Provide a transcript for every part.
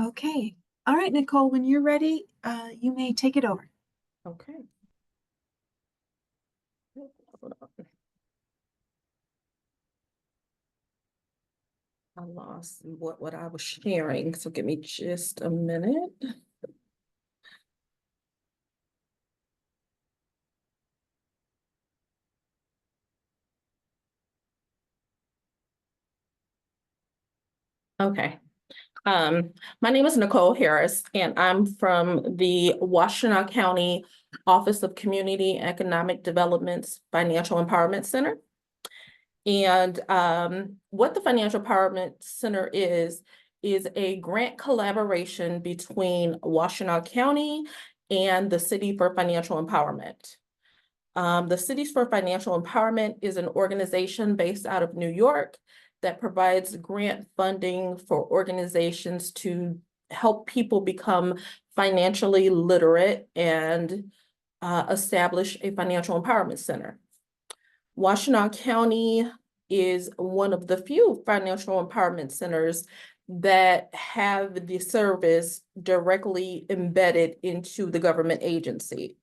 Okay. All right, Nicole, when you're ready, you may take it over. Okay. Hold on. I lost what I was sharing, so give me just a minute. Okay. My name is Nicole Harris, and I'm from the Washtenaw County Office of Community Economic Development's Financial Empowerment Center. And what the Financial Empowerment Center is a grant collaboration between Washtenaw County and the City for Financial Empowerment. The Cities for Financial Empowerment is an organization based out of New York that provides grant funding for organizations to help people become financially literate and establish a financial empowerment center. Washtenaw County is one of the few financial empowerment centers that have the service directly embedded into the government agency.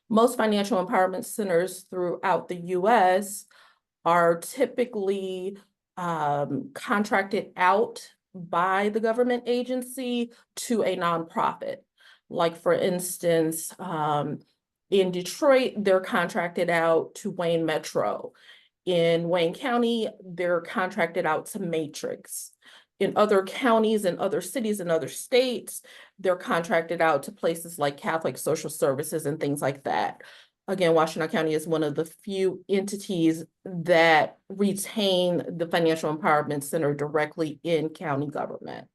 Most financial empowerment centers throughout the US are typically contracted out by the government agency to a nonprofit. Like for instance, in Detroit, they're contracted out to Wayne Metro. In Wayne County, they're contracted out to Matrix. In other counties and other cities and other states, they're contracted out to places like Catholic Social Services and things like that. Again, Washtenaw County is one of the few entities that retain the Financial Empowerment Center directly in county government.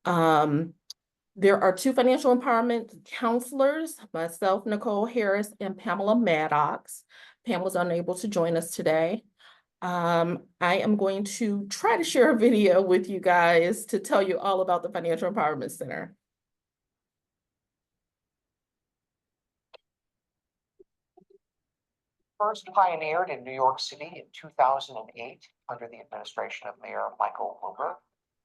There are two financial empowerment counselors, myself, Nicole Harris, and Pamela Maddox. Pam was unable to join us today. I am going to try to share a video with you guys to tell you all about the Financial Empowerment Center. First pioneered in New York City in 2008 under the administration of Mayor Michael Bloomberg.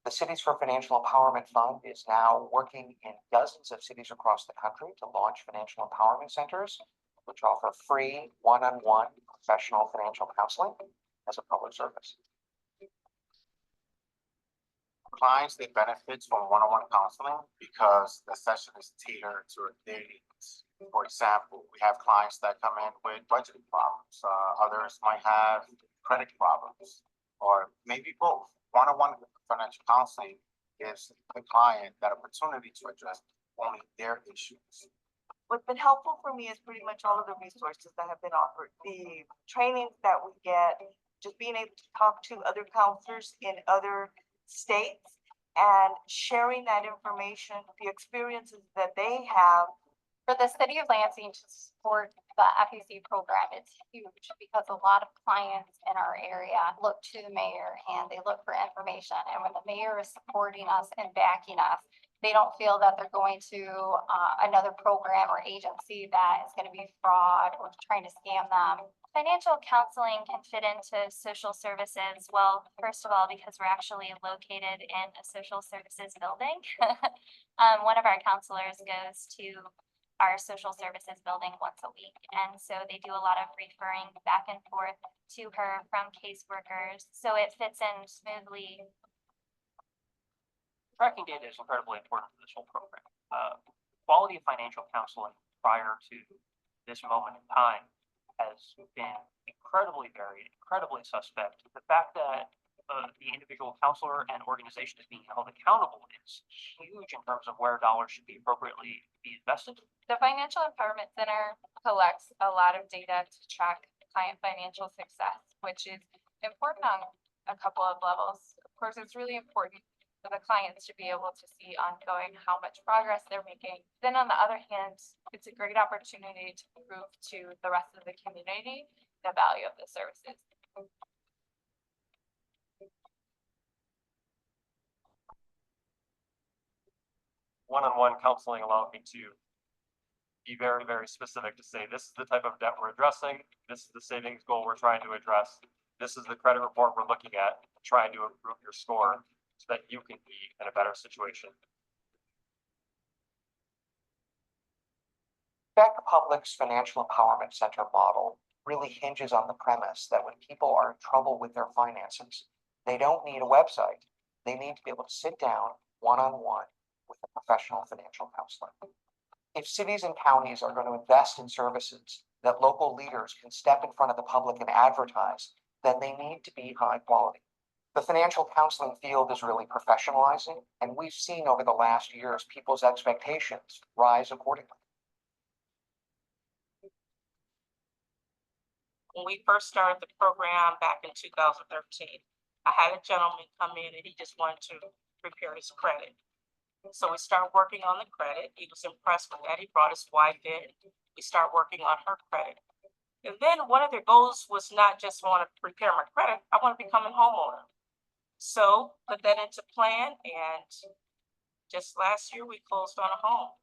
The Cities for Financial Empowerment Fund is now working in dozens of cities across the country to launch financial empowerment centers, which offer free one-on-one professional financial counseling as a public service. Clients, they benefit from one-on-one counseling because the session is tailored to their needs. For example, we have clients that come in with budgeting problems. Others might have credit problems, or maybe both. One-on-one financial counseling gives the client that opportunity to address only their issues. What's been helpful for me is pretty much all of the resources that have been offered, the trainings that we get, just being able to talk to other counselors in other states and sharing that information, the experiences that they have. For the city of Lansing to support the FEC program, it's huge because a lot of clients in our area look to the mayor and they look for information. And when the mayor is supporting us and backing us, they don't feel that they're going to another program or agency that is going to be fraud or trying to scam them. Financial counseling can fit into social services. Well, first of all, because we're actually located in a social services building. One of our counselors goes to our social services building once a week. And so they do a lot of referring back and forth to her from caseworkers. So it fits in smoothly. Tracking data is incredibly important for this whole program. Quality of financial counseling prior to this moment in time has been incredibly varied, incredibly suspect. The fact that the individual counselor and organization is being held accountable is huge in terms of where dollars should be appropriately be invested. The Financial Empowerment Center collects a lot of data to track client financial success, which is important on a couple of levels. Of course, it's really important for the clients to be able to see ongoing how much progress they're making. Then on the other hand, it's a great opportunity to prove to the rest of the community the value of the services. One-on-one counseling allowed me to be very, very specific to say, this is the type of debt we're addressing. This is the savings goal we're trying to address. This is the credit report we're looking at, trying to improve your score so that you can be in a better situation Beck Public's Financial Empowerment Center model really hinges on the premise that when people are in trouble with their finances, they don't need a website. They need to be able to sit down one-on-one with a professional financial counselor. If cities and counties are going to invest in services that local leaders can step in front of the public and advertise, then they need to be high quality. The financial counseling field is really professionalizing, and we've seen over the last years people's expectations rise accordingly. When we first started the program back in 2013, I had a gentleman come in and he just wanted to prepare his credit. So we started working on the credit. He was impressed with that. He brought his wife in. We started working on her credit. And then one of their goals was not just want to prepare my credit, I want to become a homeowner. So put that into plan, and just last year we closed on a home.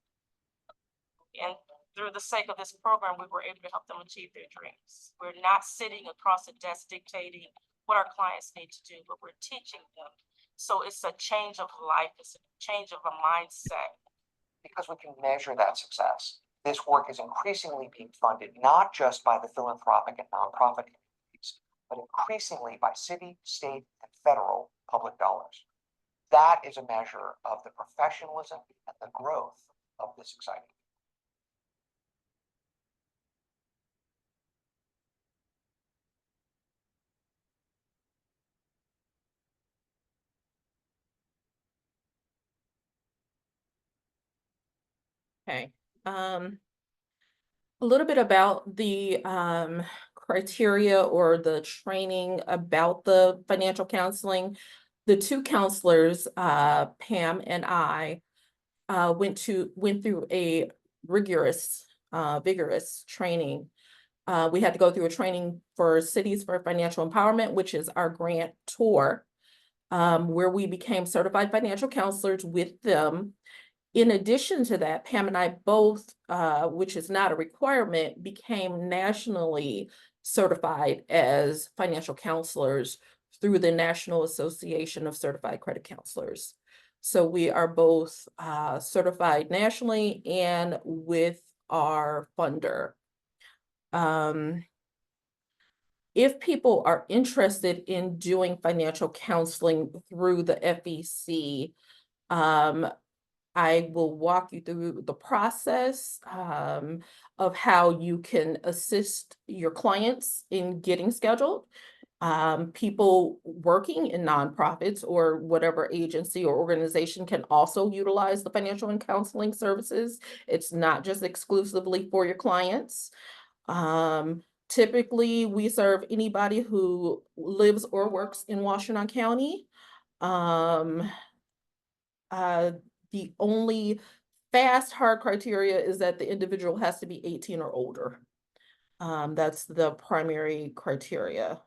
And through the sake of this program, we were able to help them achieve their dreams. We're not sitting across a desk dictating what our clients need to do, but we're teaching them. So it's a change of life, it's a change of a mindset. Because we can measure that success, this work is increasingly being funded not just by the philanthropic and nonprofit communities, but increasingly by city, state, and federal public dollars. That is a measure of the professionalism and the growth of this exciting. Okay, a little bit about the criteria or the training about the financial counseling. The two counselors, Pam and I, went through a rigorous, vigorous training. We had to go through a training for Cities for Financial Empowerment, which is our grant tour, where we became certified financial counselors with them. In addition to that, Pam and I both, which is not a requirement, became nationally certified as financial counselors through the National Association of Certified Credit Counselors. So we are both certified nationally and with our funder. If people are interested in doing financial counseling through the FEC, I will walk you through the process of how you can assist your clients in getting scheduled. People working in nonprofits or whatever agency or organization can also utilize the financial and counseling services. It's not just exclusively for your clients. Typically, we serve anybody who lives or works in Washtenaw County. The only hard criteria is that the individual has to be 18 or older. That's the primary criteria.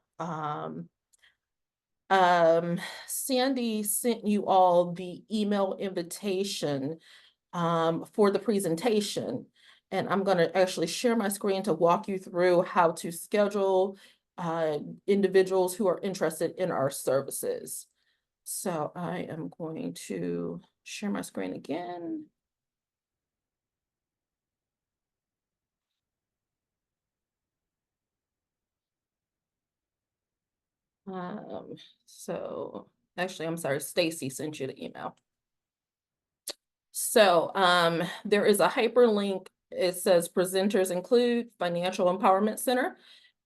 Sandy sent you all the email invitation for the presentation, and I'm going to actually share my screen to walk you through how to schedule individuals who are interested in our services. So I am going to share my screen again. So actually, I'm sorry, Stacy sent you the email. So there is a hyperlink. It says presenters include Financial Empowerment Center.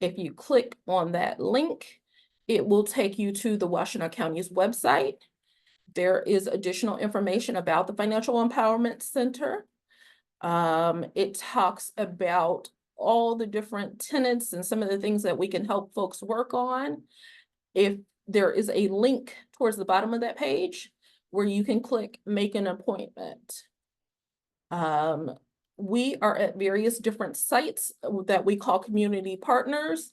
If you click on that link, it will take you to the Washtenaw County's website. There is additional information about the Financial Empowerment Center. It talks about all the different tenets and some of the things that we can help folks work on. If there is a link towards the bottom of that page where you can click make an appointment. We are at various different sites that we call community partners.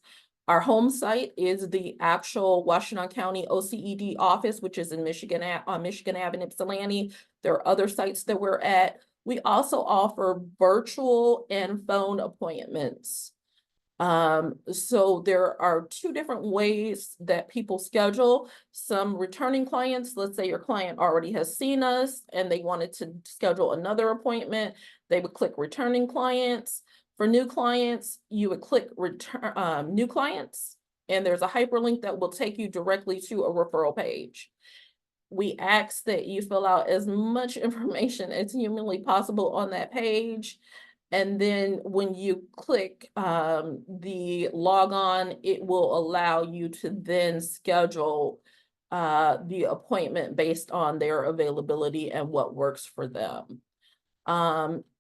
Our home site is the actual Washtenaw County OCED office, which is in Michigan Ave in Ypsilanti. There are other sites that we're at. We also offer virtual and phone appointments. So there are two different ways that people schedule. Some returning clients, let's say your client already has seen us and they wanted to schedule another appointment, they would click returning clients. For new clients, you would click return new clients, and there's a hyperlink that will take you directly to a referral page. We ask that you fill out as much information as humanly possible on that page. And then when you click the log on, it will allow you to then schedule the appointment based on their availability and what works for them.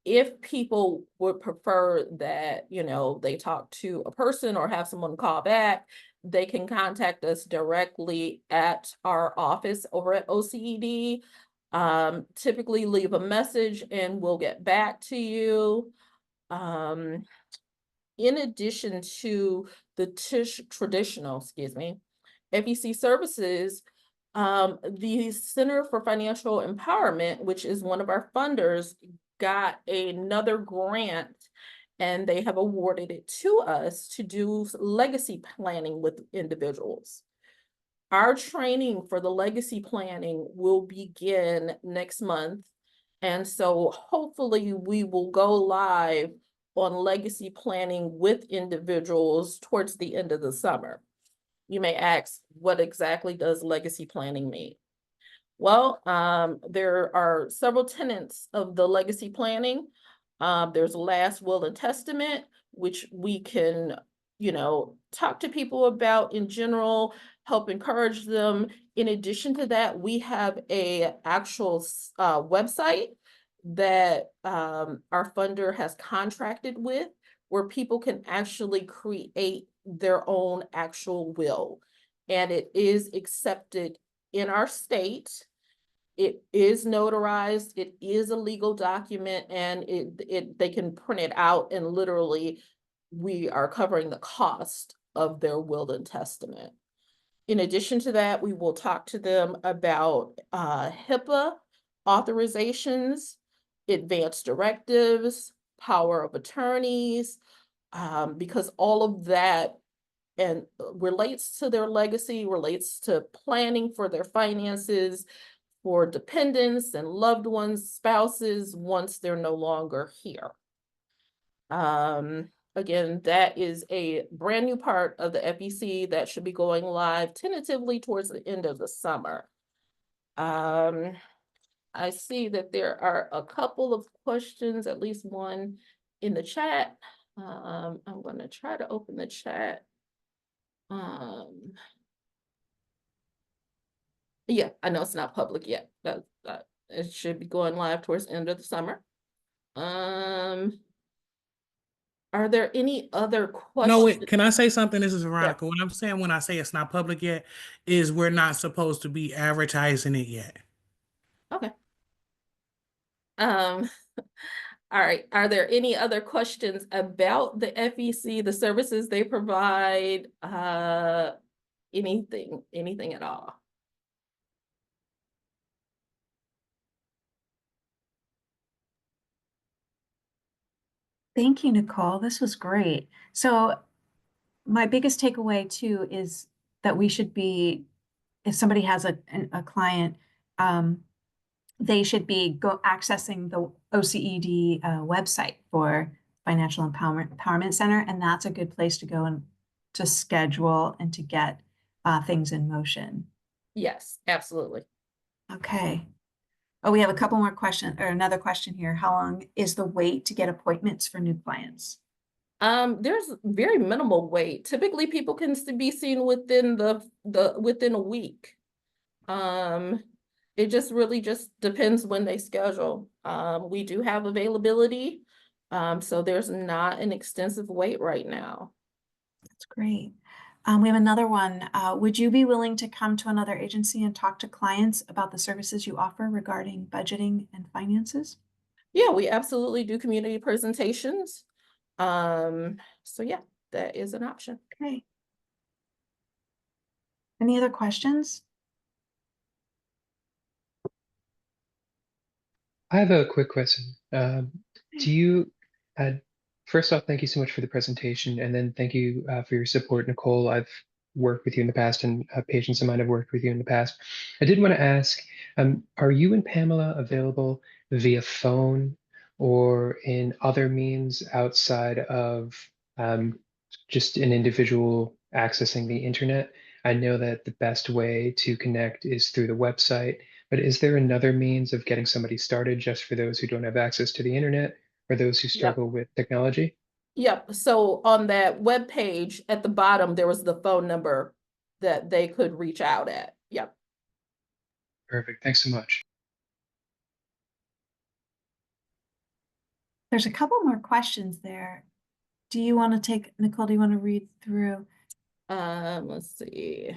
If people would prefer that, you know, they talk to a person or have someone call back, they can contact us directly at our office over at OCED. Typically leave a message and we'll get back to you. In addition to the traditional, FEC services, the Center for Financial Empowerment, which is one of our funders, got another grant and they have awarded it to us to do legacy planning with individuals. Our training for the legacy planning will begin next month. And so hopefully we will go live on legacy planning with individuals towards the end of the summer. You may ask, what exactly does legacy planning mean? Well, there are several tenets of the legacy planning. There's last will and testament, which we can, you know, talk to people about in general, help encourage them. In addition to that, we have a actual website that our funder has contracted with, where people can actually create their own actual will. And it is accepted in our state. It is notarized, it is a legal document, and they can print it out, and literally we are covering the cost of their will and testament. In addition to that, we will talk to them about HIPAA authorizations, advanced directives, power of attorneys, because all of that and relates to their legacy, relates to planning for their finances, for dependents and loved ones, spouses, once they're no longer here. Again, that is a brand new part of the FEC that should be going live tentatively towards the end of the summer. I see that there are a couple of questions, at least one in the chat. I'm going to try to open the chat. Yeah, I know it's not public yet. It should be going live towards the end of the summer. Are there any other questions? No, wait, can I say something? This is Veronica. What I'm saying when I say it's not public yet is we're not supposed to be advertising it yet. Okay. All right. Are there any other questions about the FEC, the services they provide? Anything at all? Thank you, Nicole. This was great. So my biggest takeaway too is that we should be, if somebody has a client, they should be accessing the OCED website for Financial Empowerment Center, and that's a good place to go and to schedule and to get things in motion. Yes, absolutely. Okay. Oh, we have a couple more questions, or another question here. How long is the wait to get appointments for new clients? There's very minimal wait. Typically, people can be seen within within a week. It just really just depends when they schedule. We do have availability, so there's not an extensive wait right now. That's great. We have another one. Would you be willing to come to another agency and talk to clients about the services you offer regarding budgeting and finances? Yeah, we absolutely do community presentations. So yeah, that is an option. Okay. Any other questions? I have a quick question. Do you First off, thank you so much for the presentation, and then thank you for your support, Nicole. I've worked with you in the past, and patients of mine have worked with you in the past. I did want to ask, are you and Pamela available via phone or in other means outside of just an individual accessing the internet? I know that the best way to connect is through the website, but is there another means of getting somebody started just for those who don't have access to the internet or those who Yep. struggle with technology? Yep, so on that web page at the bottom, there was the phone number that they could reach out at. Yep. Perfect. Thanks so much. There's a couple more questions there. Do you want to take, Nicole, do you want to read through? Let's see.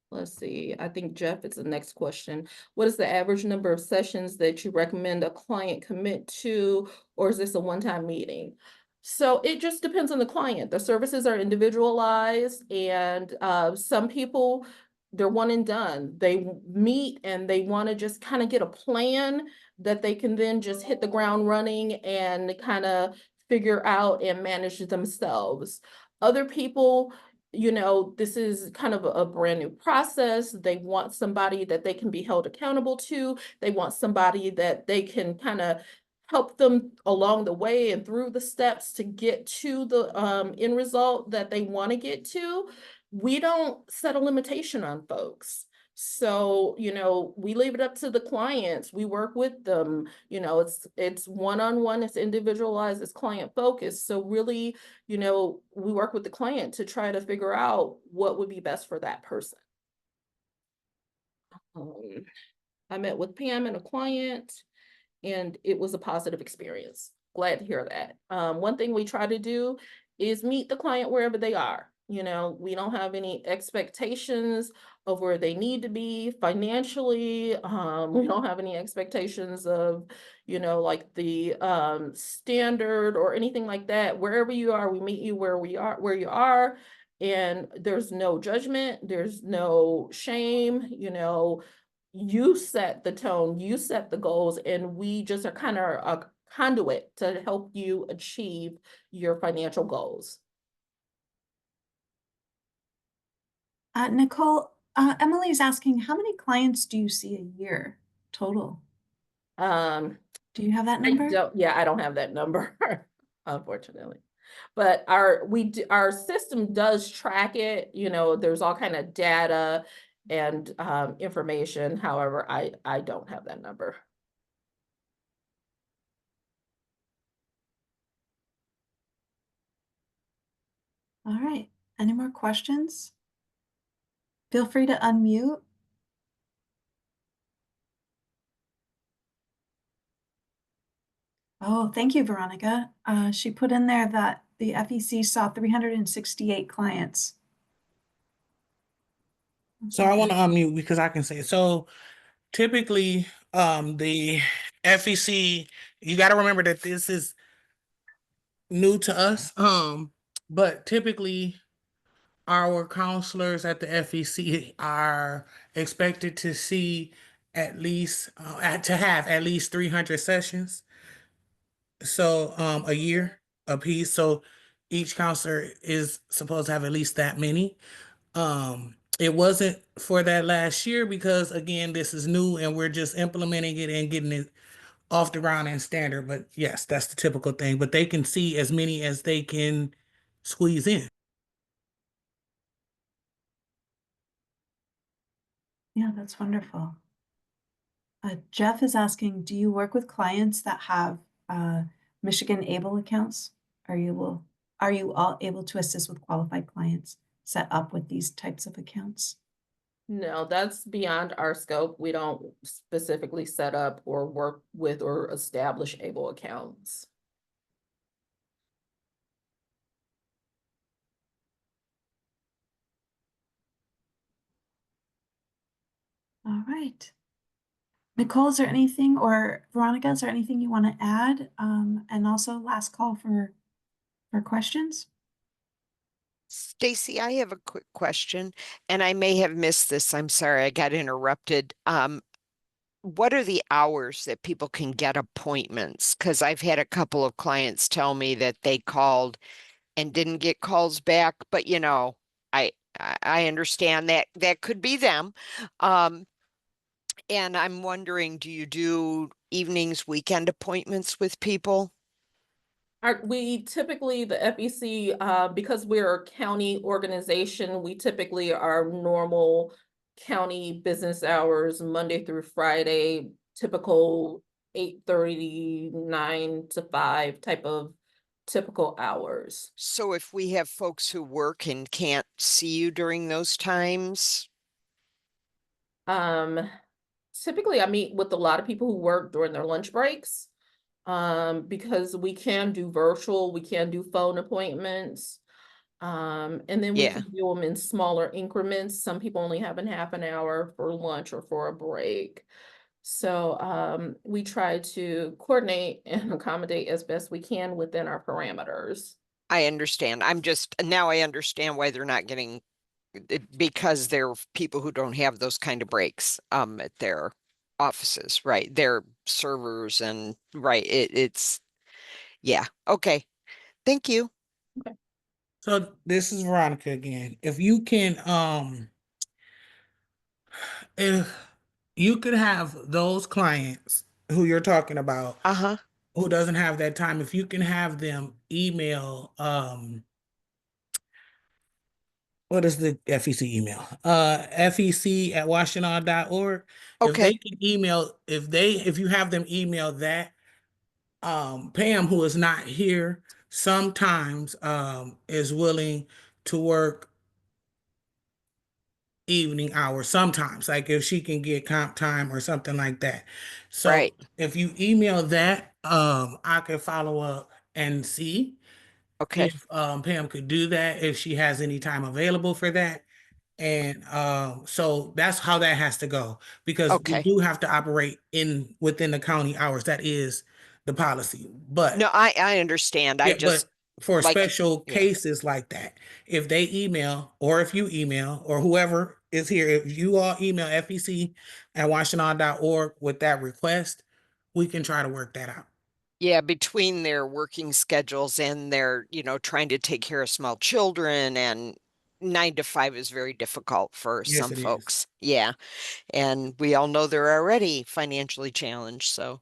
Let's see. I think Jeff, it's the next question. What is the average number of sessions that you recommend a client commit to, or is this a one-time meeting? So it just depends on the client. The services are individualized, and some people, they're one and done. They meet and they want to just kind of get a plan that they can then just hit the ground running and kind of figure out and manage themselves. Other people, you know, this is kind of a brand new process. They want somebody that they can be held accountable to. They want somebody that they can kind of help them along the way and through the steps to get to the end result that they want to get to. We don't set a limitation on folks. So, you know, we leave it up to the clients. We work with them. You know, it's one-on-one, it's individualized, it's client focused. So really, you know, we work with the client to try to figure out what would be best for that person. I met with Pam and a client, and it was a positive experience. Glad to hear that. One thing we try to do is meet the client wherever they are. You know, we don't have any expectations of where they need to be financially. We don't have any expectations of, you know, like the standard or anything like that. Wherever you are, we meet you where you are. And there's no judgment, there's no shame, you know. You set the tone, you set the goals, and we just are kind of a conduit to help you achieve your financial goals. Nicole, Emily's asking, how many clients do you see a year total? Do you have that number? I don't have that number, unfortunately. But our system does track it. You know, there's all kind of data and information. However, I don't have that number. All right. Any more questions? Feel free to unmute. Oh, thank you, Veronica. She put in there that the FEC saw 368 clients. So I want to unmute because I can say it. So typically, the FEC, you got to remember that this is new to us. But typically our counselors at the FEC are expected to see at least to have at least 300 sessions. So a year a piece. So each counselor is supposed to have at least that many. It wasn't for that last year because again, this is new and we're just implementing it and getting it off the ground and standard. But yes, that's the typical thing. But they can see as many as they can squeeze in. Yeah, that's wonderful. Jeff is asking, do you work with clients that have Michigan ABLE accounts? Are you all able to assist with qualified clients set up with these types of accounts? No, that's beyond our scope. We don't specifically set up or work with or establish ABLE accounts. All right. Nicole, is there anything, or Veronica, is there anything you want to add? And also last call for questions. Stacy, I have a quick question, and I may have missed this. I'm sorry, I got interrupted. what are the hours that people can get appointments? Because I've had a couple of clients tell me that they called and didn't get calls back, but I understand that that could be them. Um, and I'm wondering, do you do evenings, weekend appointments with people? We typically, the FEC, because we're a county organization, we typically are normal county business hours, Monday through Friday, typical 8:30, 9 to 5 type of typical hours. So if we have folks who work and can't see you during those times, Typically I meet with a lot of people who work during their lunch breaks. Because we can do virtual, we can do phone appointments. And then we yeah. can do them in smaller increments. Some people only have a half an hour for lunch or for a break. So we try to coordinate and accommodate as best we can within our parameters. I understand. Now I understand why they're not getting because they're people who don't have those kind of breaks at their offices, right? Their servers and right. It's yeah. Okay. Thank you. So this is Veronica again. If you can, if you could have those clients who you're talking about Uh-huh. who doesn't have that time, if you can have them email, what is the FEC email? FEC@washtenaw.org. If they Okay. can email, if you have them email that, Pam, who is not here, sometimes is willing to work evening hours sometimes, like if she can get comp time or something like that. So Right. if you email that, I could follow up and see Okay. if Pam could do that, if she has any time available for that. And so that's how that has to go, because we Okay. do have to operate within the county hours. That is the policy. But No, I understand. I yeah, just but for like special yeah. cases like that, if they email, or if you email, or whoever is here, if you all email FEC@washtenaw.org with that request, we can try to work that out. Yeah, between their working schedules and their, trying to take care of small children and 9 to 5 is very difficult for Yes, some it is. folks. Yeah. And we all know they're already financially challenged. So,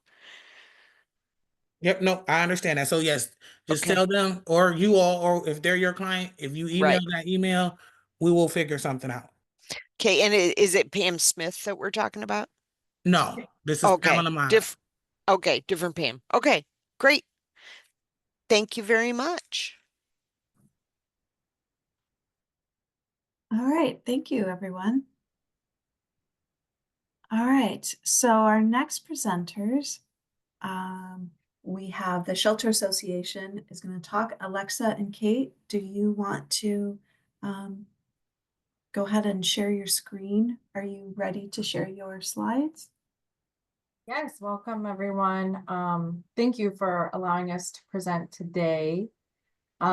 Yep, no, I understand that. So yes, just okay. tell them, or you all, or if they're your client, if you email Right. that email, we will figure something out. Okay. And is it Pam Smith that we're talking about? No, this is Okay. Pamela Miles. Okay. Different Pam. Okay. Great. Thank you very much. All right, thank you, everyone. All right, so our next presenters, we have the Shelter Association is going to talk. Alexa and Kate, do you want to go ahead and share your screen? Are you ready to share your slides? Yes, welcome everyone. Thank you for allowing us to present today.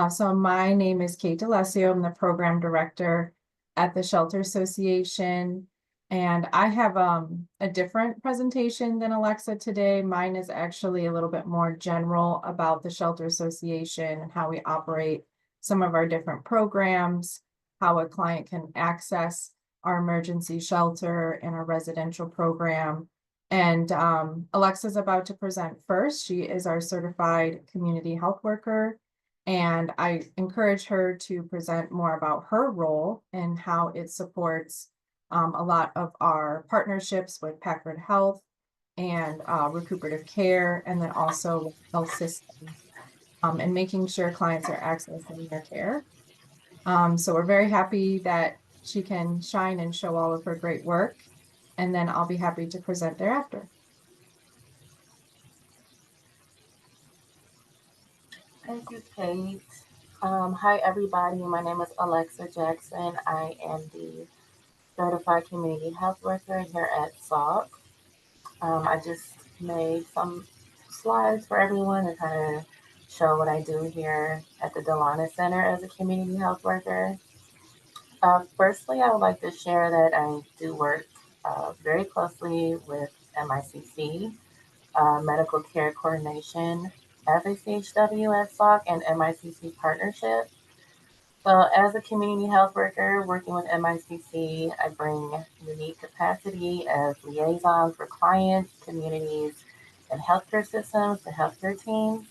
So my name is Kate D'Alessio. I'm the program director at the Shelter Association. And I have a different presentation than Alexa today. Mine is actually a little bit more general about the Shelter Association and how we operate some of our different programs, how a client can access our emergency shelter and our residential program. And Alexa's about to present first. She is our certified community health worker. And I encourage her to present more about her role and how it supports a lot of our partnerships with Packard Health and recuperative care, and then also health systems, and making sure clients are accessing their care. So we're very happy that she can shine and show all of her great work. And then I'll be happy to present thereafter. Thank you, Kate. Hi, everybody. My name is Alexa Jackson. I am the certified community health worker here at SALT. I just made some slides for everyone to kind of show what I do here at the Delana Center as a community health worker. Firstly, I would like to share that I do work very closely with MICC, medical care coordination, FACHW at SOC, and MICC partnership. So as a community health worker working with MICC, I bring unique capacity as liaison for clients, communities, and healthcare systems to healthcare teams.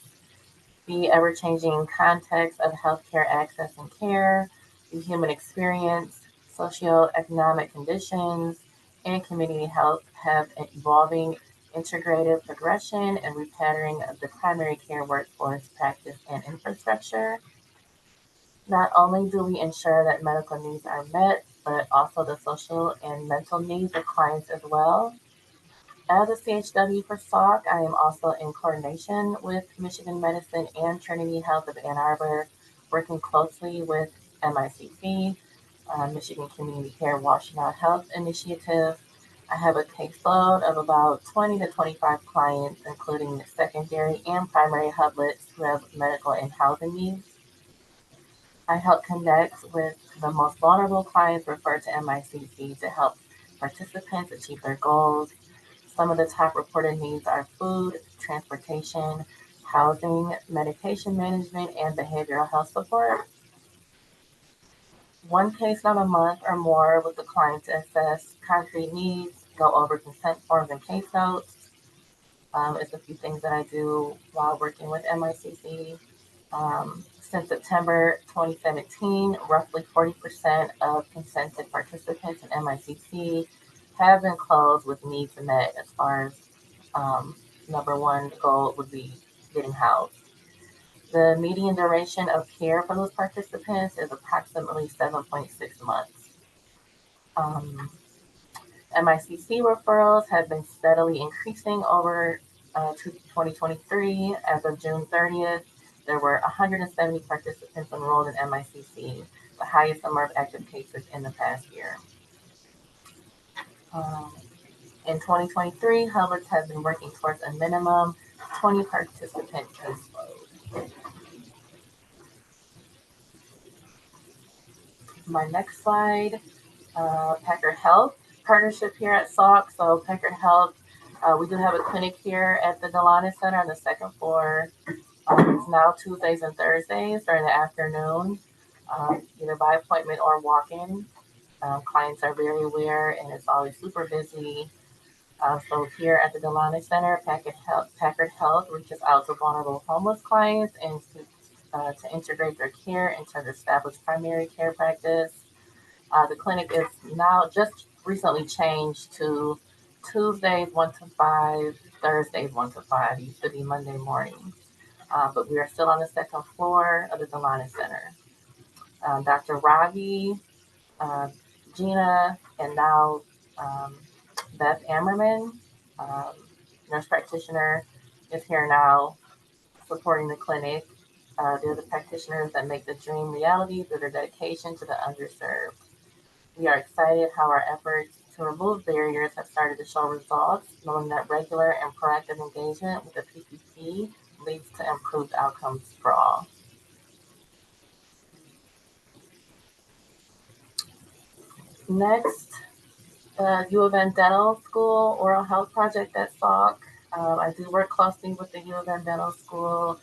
The ever-changing context of healthcare access and care, the human experience, socioeconomic conditions, and community health have evolving integrative progression and repatterning of the primary care workforce, practice, and infrastructure. Not only do we ensure that medical needs are met, but also the social and mental needs of clients as well. As a CHW for SOC, I am also in coordination with Michigan Medicine and Trinity Health of Ann Arbor, working closely with MICC, Michigan Community Care Washtenaw Health Initiative. I have a caseload of about 20 to 25 clients, including secondary and primary hublets who have medical and housing needs. I help connect with the most vulnerable clients referred to MICC to help participants achieve their goals. Some of the top reported needs are food, transportation, housing, medication management, and behavioral health support. One case note a month or more with the client to assess concrete needs, go over consent forms and case notes. It's a few things that I do while working with MICC. Since September 2017, roughly 40% of consented participants in MICC have been closed with needs met as far as number one goal would be getting housed. The median duration of care for those participants is approximately 7.6 months. MICC referrals have been steadily increasing over 2023. As of June 30th, there were 170 participants enrolled in MICC, the highest number of active cases in the past year. In 2023, Hubbard's has been working towards a minimum 20 participant caseload. My next slide, Packard Health partnership here at SOC. So Packard Health, we do have a clinic here at the Delana Center on the second floor. It's now Tuesdays and Thursdays during the afternoon, either by appointment or walk-in. Clients are very aware and it's always super busy. So here at the Delana Center, Packard Health reaches out to vulnerable homeless clients and to integrate their care into the established primary care practice. The clinic is now just recently changed to Tuesdays 1 to 5, Thursdays 1 to 5. It used to be Monday mornings. But we are still on the second floor of the Delana Center. Dr. Ravi, Gina, and now Beth Ammerman, nurse practitioner, is here now supporting the clinic. They're the practitioners that make the dream reality through their dedication to the underserved. We are excited how our efforts to remove barriers have started to show results, knowing that regular and proactive engagement with the PPP leads to improved outcomes for all. Next, U of M Dental School Oral Health Project at SOC. I do work closely with the U of M Dental School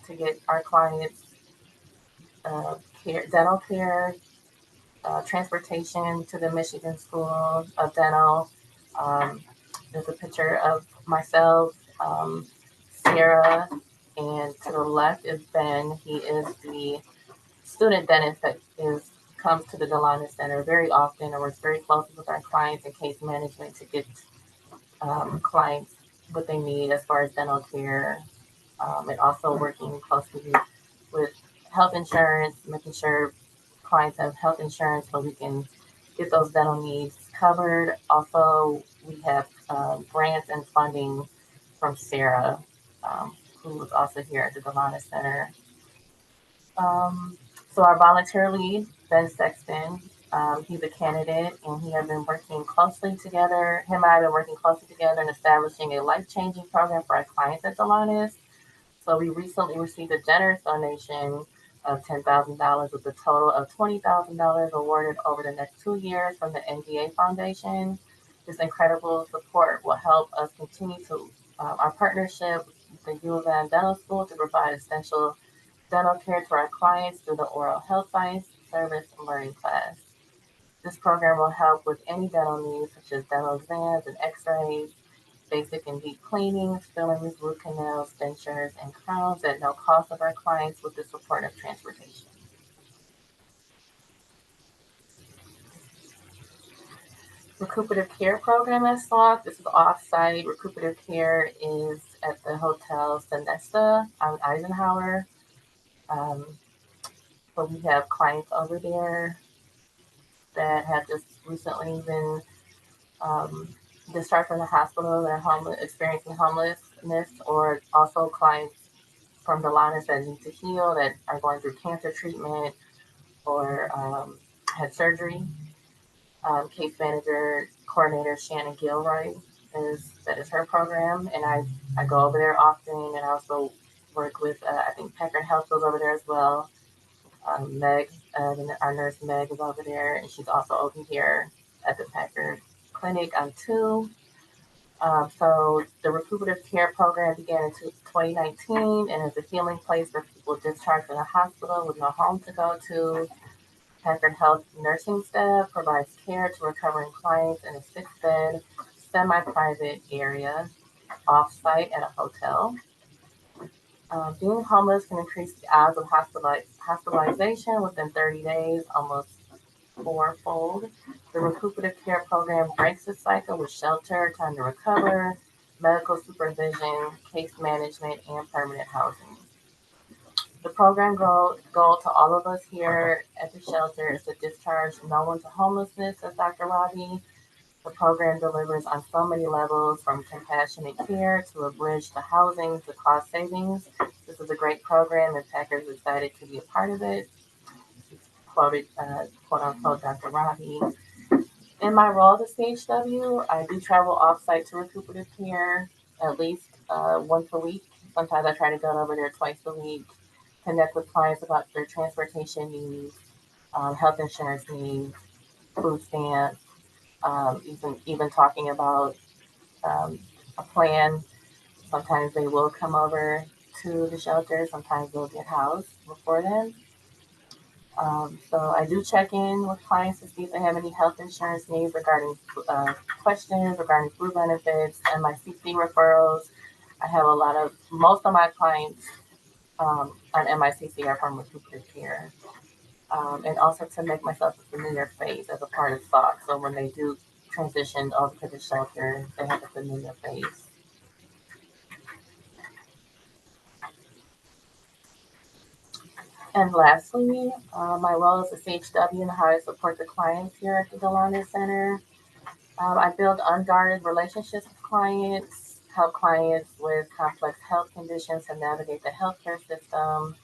to get our clients dental care, transportation to the Michigan School of Dental. There's a picture of myself, Sarah, and to the left is Ben. He is the student dentist that comes to the Delana Center very often and works very closely with our clients and case management to get clients what they need as far as dental care, and also working closely with health insurance, making sure clients have health insurance so we can get those dental needs covered. Also, we have grants and funding from Sarah, who was also here at the Delana Center. So our volunteer lead, Ben Sexton, he's a candidate and he has been working closely together. Him and I have been working closely together in establishing a life-changing program for our clients at Delana's. So we recently received a generous donation of $10,000 with a total of $20,000 awarded over the next 2 years from the NDA Foundation. This incredible support will help us continue to our partnership with the U of M Dental School to provide essential dental care to our clients through the oral health science service learning class. This program will help with any dental needs such as dental exams and x-rays, basic and deep cleanings, fillings, root canals, dentures, and crowns at no cost of our clients with the support of transportation. Recuperative care program at SLOC. This is off-site. Recuperative care is at the Hotel Sonesta on Eisenhower. So we have clients over there that have just recently been discharged from the hospital. They're experiencing homelessness, or also clients from the Delaware that need to heal, that are going through cancer treatment or had surgery. Case manager coordinator Shannon Gilroy that is her program, and I go over there often, and I also work with I think Packard Health goes over there as well. Meg, our nurse Meg is over there, and she's also over here at the Packard Clinic on 2. So the recuperative care program began in 2019 and is a healing place for people discharged from the hospital with no home to go to. Packard Health nursing staff provides care to recovering clients in a 6-bed, semi-private area off-site at a hotel. Being homeless can increase the odds of hospitalization within 30 days, almost 4-fold. The recuperative care program breaks the cycle with shelter, time to recover, medical supervision, case management, and permanent housing. The program goal to all of us here at the shelter is to discharge no one to homelessness, says Dr. Robbie. The program delivers on so many levels, from compassionate care to a bridge to housing to cost savings. This is a great program, and Packard is excited to be a part of it. Quoted, quote unquote, Dr. Robbie. In my role as a CHW, I do travel off-site to recuperative care at least once a week. Sometimes I try to go over there twice a week, connect with clients about their transportation needs, health insurance needs, food stamps, even talking about a plan. Sometimes they will come over to the shelter. Sometimes they'll get housed before then. So I do check in with clients to see if they have any health insurance needs regarding questions regarding food benefits and my CC referrals. I have most of my clients on MICC are from recuperative care. And also to make myself a familiar face as a part of SOC. So when they do transition over to the shelter, they have a familiar face. And lastly, my role as a CHW and how I support the clients here at the Delaware Center. I build unguarded relationships with clients, help clients with complex health conditions to navigate the healthcare system.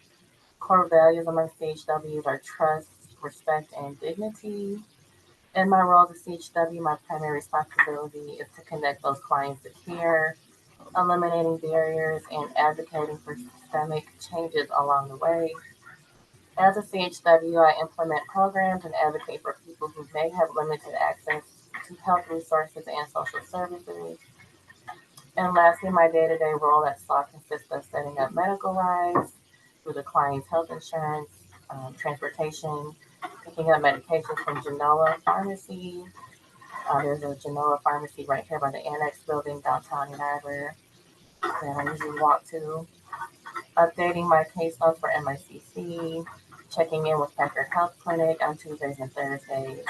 Core values among CHWs are trust, respect, and dignity. In my role as a CHW, my primary responsibility is to connect those clients to care, eliminating barriers, and advocating for systemic changes along the way. As a CHW, I implement programs and advocate for people who may have limited access to health resources and social services. And lastly, my day-to-day role at SLOC consists of setting up medical rides through the client's health insurance, transportation, picking up medications from Genoa Pharmacy. There's a Genoa Pharmacy right here by the Annex building downtown Ann Arbor that I usually walk to. Updating my case notes for MICC, checking in with Packard Health Clinic on Tuesdays and Thursdays,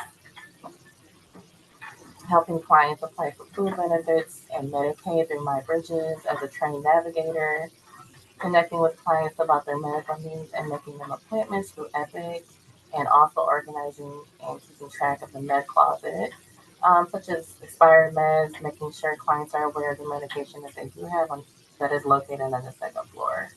helping clients apply for food benefits and Medicaid through My Bridges as a trained navigator, connecting with clients about their medical needs and making them appointments through Epic, and also organizing and keeping track of the med closet, such as expired meds, making sure clients are aware of the medication that they do have that is located on the second floor.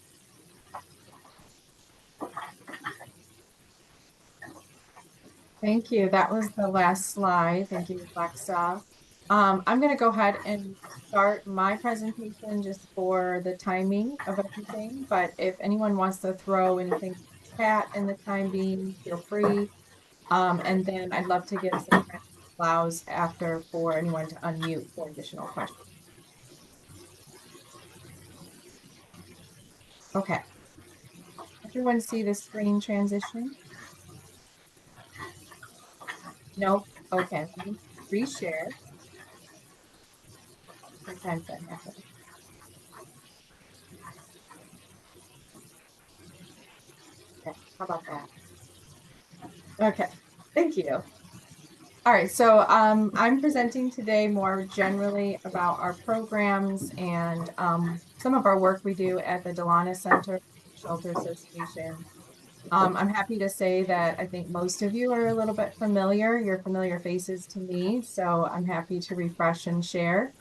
Thank you. That was the last slide. Thank you, Alexa. I'm going to go ahead and start my presentation just for the timing of everything. But if anyone wants to throw anything in the chat in the time being, feel free. And then I'd love to give some time to allows after for anyone to unmute for additional questions. Okay. Everyone see the screen transition? No? Okay. Let me reshare. Sometimes that happens. Okay, how about that? Okay, thank you. All right, so I'm presenting today more generally about our programs and some of our work we do at the Delana Center Shelter Association. I'm happy to say that I think most of you are a little bit familiar. You're familiar faces to me, so I'm happy to refresh and share.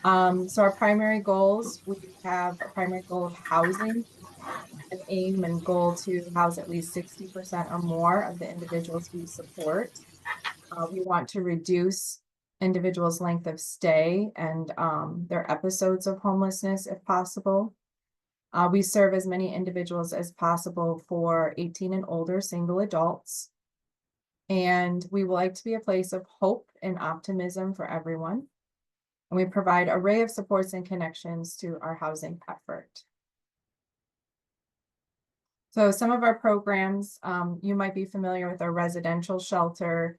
So our primary goals, we have a primary goal of housing, an aim and goal to house at least 60% or more of the individuals we support. We want to reduce individuals' length of stay and their episodes of homelessness if possible. We serve as many individuals as possible for 18 and older single adults. And we would like to be a place of hope and optimism for everyone. And we provide an array of supports and connections to our housing effort. So some of our programs, you might be familiar with our residential shelter.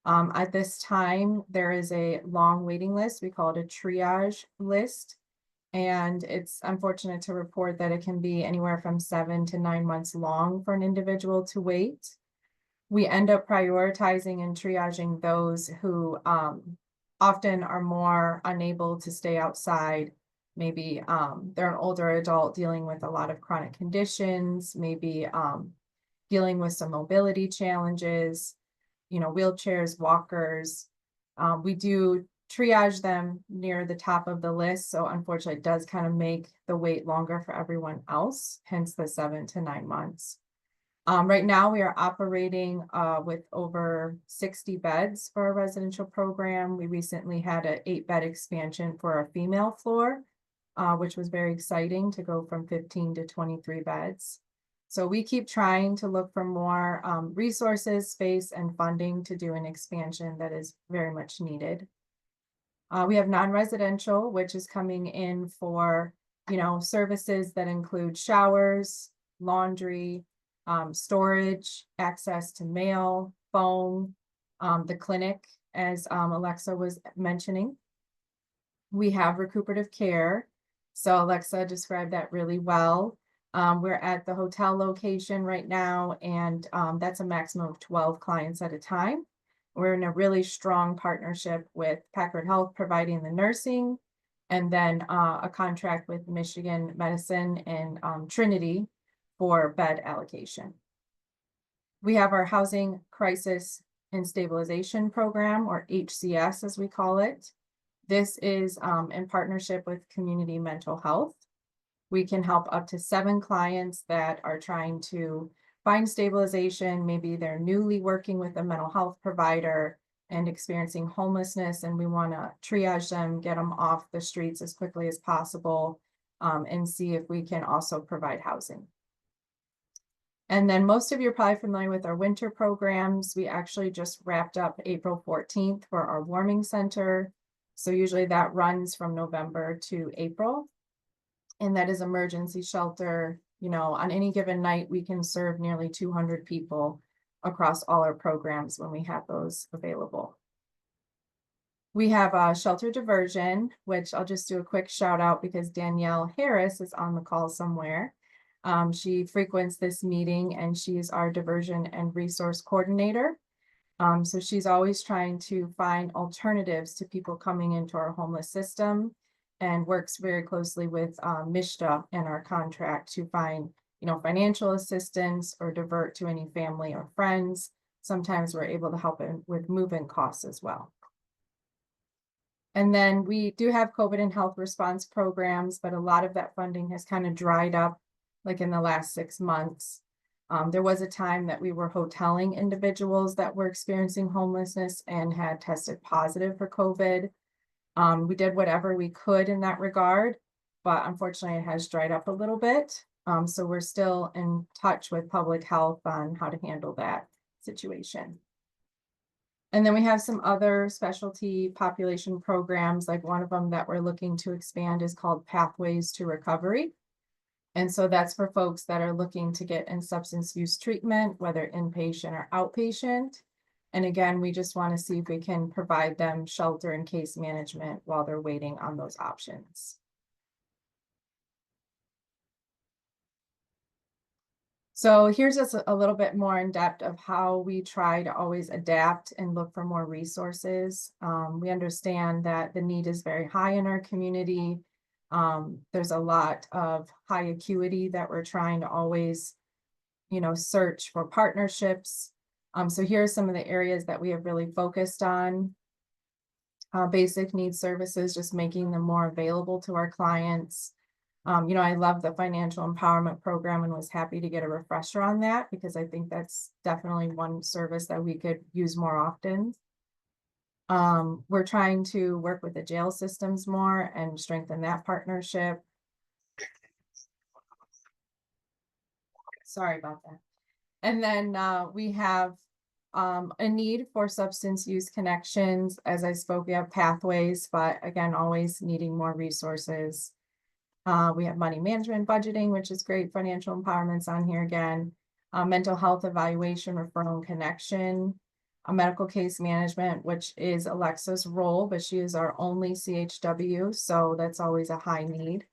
At this time, there is a long waiting list. We call it a triage list. And it's unfortunate to report that it can be anywhere from 7 to 9 months long for an individual to wait. We end up prioritizing and triaging those who often are more unable to stay outside. Maybe they're an older adult dealing with a lot of chronic conditions, maybe dealing with some mobility challenges, wheelchairs, walkers. We do triage them near the top of the list. So unfortunately, it does kind of make the wait longer for everyone else, hence the 7 to 9 months. Right now, we are operating with over 60 beds for our residential program. We recently had an 8-bed expansion for our female floor, which was very exciting to go from 15 to 23 beds. So we keep trying to look for more resources, space, and funding to do an expansion that is very much needed. We have non-residential, which is coming in for, services that include showers, laundry, storage, access to mail, phone, the clinic, as Alexa was mentioning. We have recuperative care. So Alexa described that really well. We're at the hotel location right now, and that's a maximum of 12 clients at a time. We're in a really strong partnership with Packard Health providing the nursing, and then a contract with Michigan Medicine and Trinity for bed allocation. We have our Housing Crisis and Stabilization Program, or HCS as we call it. This is in partnership with Community Mental Health. We can help up to 7 clients that are trying to find stabilization. Maybe they're newly working with a mental health provider and experiencing homelessness, and we want to triage them, get them off the streets as quickly as possible, and see if we can also provide housing. And then most of you are probably familiar with our winter programs. We actually just wrapped up April 14th for our warming center. So usually that runs from November to April. And that is emergency shelter. On any given night, we can serve nearly 200 people across all our programs when we have those available. We have a shelter diversion, which I'll just do a quick shout out because Danielle Harris is on the call somewhere. She frequents this meeting and she is our diversion and resource coordinator. So she's always trying to find alternatives to people coming into our homeless system, and works very closely with MISHDA and our contract to find, financial assistance or divert to any family or friends. Sometimes we're able to help with move-in costs as well. And then we do have COVID and health response programs, but a lot of that funding has kind of dried up like in the last 6 months. There was a time that we were hoteling individuals that were experiencing homelessness and had tested positive for COVID. We did whatever we could in that regard, but unfortunately it has dried up a little bit. So we're still in touch with public health on how to handle that situation. And then we have some other specialty population programs, like one of them that we're looking to expand is called Pathways to Recovery. And so that's for folks that are looking to get in substance use treatment, whether inpatient or outpatient. And again, we just want to see if we can provide them shelter and case management while they're waiting on those options. So here's just a little bit more in depth of how we try to always adapt and look for more resources. We understand that the need is very high in our community. There's a lot of high acuity that we're trying to always, search for partnerships. So here are some of the areas that we have really focused on. Basic needs services, just making them more available to our clients. I love the financial empowerment program and was happy to get a refresher on that because I think that's definitely one service that we could use more often. We're trying to work with the jail systems more and strengthen that partnership. Sorry about that. And then we have a need for substance use connections. As I spoke, we have pathways, but again, always needing more resources. We have money management budgeting, which is great. Financial empowerment's on here again. Mental health evaluation, referral and connection. Medical case management, which is Alexa's role, but she is our only CHW, so that's always a high need.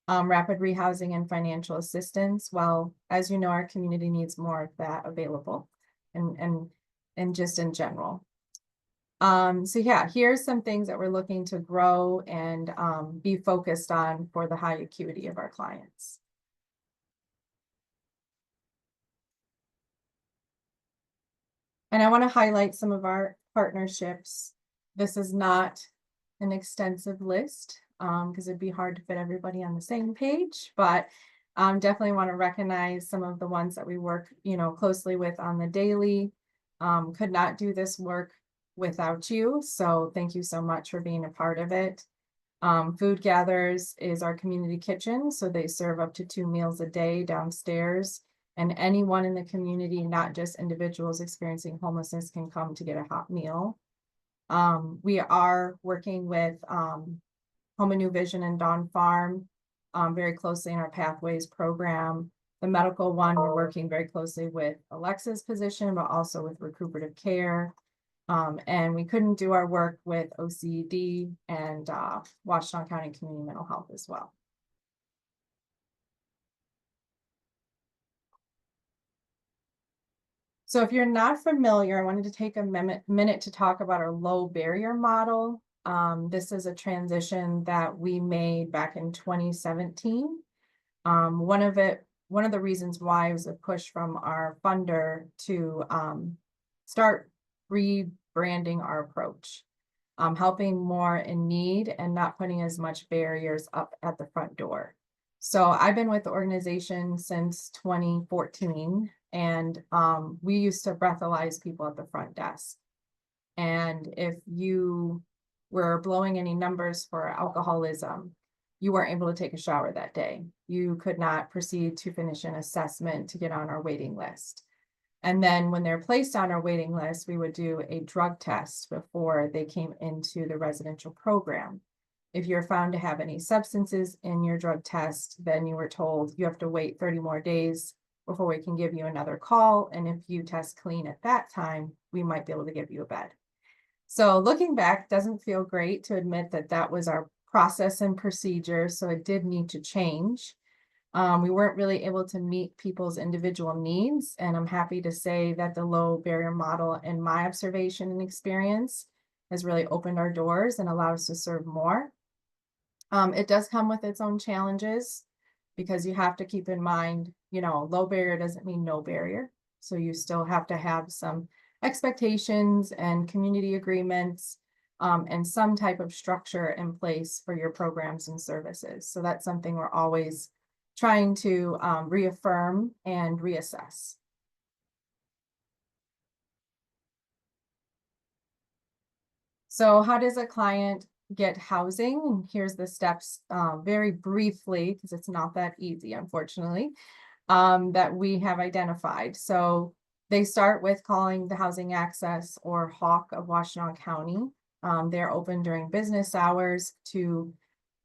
Rapid rehousing and financial assistance. Well, as you know, our community needs more of that available and just in general. So yeah, here's some things that we're looking to grow and be focused on for the high acuity of our clients. And I want to highlight some of our partnerships. This is not an extensive list because it'd be hard to fit everybody on the same page, but definitely want to recognize some of the ones that we work, closely with on the daily. Could not do this work without you. So thank you so much for being a part of it. Food Gatherers is our community kitchen. So they serve up to 2 meals a day downstairs. And anyone in the community, not just individuals experiencing homelessness, can come to get a hot meal. We are working with Home and New Vision and Dawn Farm very closely in our Pathways program. The medical one, we're working very closely with Alexa's position, but also with Recuperative Care. And we couldn't do our work with OCD and Washtenaw County Community Mental Health as well. So if you're not familiar, I wanted to take a minute to talk about our low barrier model. This is a transition that we made back in 2017. One of the reasons why was a push from our funder to start rebranding our approach, helping more in need and not putting as much barriers up at the front door. So I've been with the organization since 2014, and we used to breathalyze people at the front desk. And if you were blowing any numbers for alcoholism, you weren't able to take a shower that day. You could not proceed to finish an assessment to get on our waiting list. And then when they're placed on our waiting list, we would do a drug test before they came into the residential program. If you're found to have any substances in your drug test, then you were told you have to wait 30 more days before we can give you another call. And if you test clean at that time, we might be able to give you a bed. So looking back, doesn't feel great to admit that that was our process and procedure. So it did need to change. We weren't really able to meet people's individual needs. And I'm happy to say that the low barrier model, in my observation and experience, has really opened our doors and allowed us to serve more. It does come with its own challenges because you have to keep in mind, low barrier doesn't mean no barrier. So you still have to have some expectations and community agreements and some type of structure in place for your programs and services. So that's something we're always trying to reaffirm and reassess. So how does a client get housing? And here's the steps very briefly, because it's not that easy, unfortunately, that we have identified. So They start with calling the Housing Access or Hawk of Washtenaw County. They're open during business hours to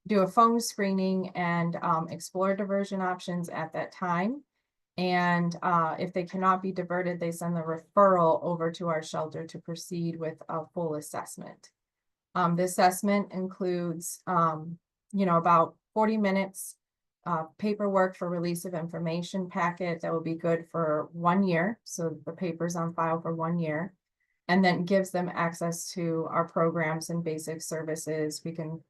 do a phone screening and explore diversion options at that time. And if they cannot be diverted, they send the referral over to our shelter to proceed with a full assessment. The assessment includes, about 40 minutes paperwork for release of information packet that will be good for 1 year. So the paper's on file for 1 year, and then gives them access to our programs and basic services. We can,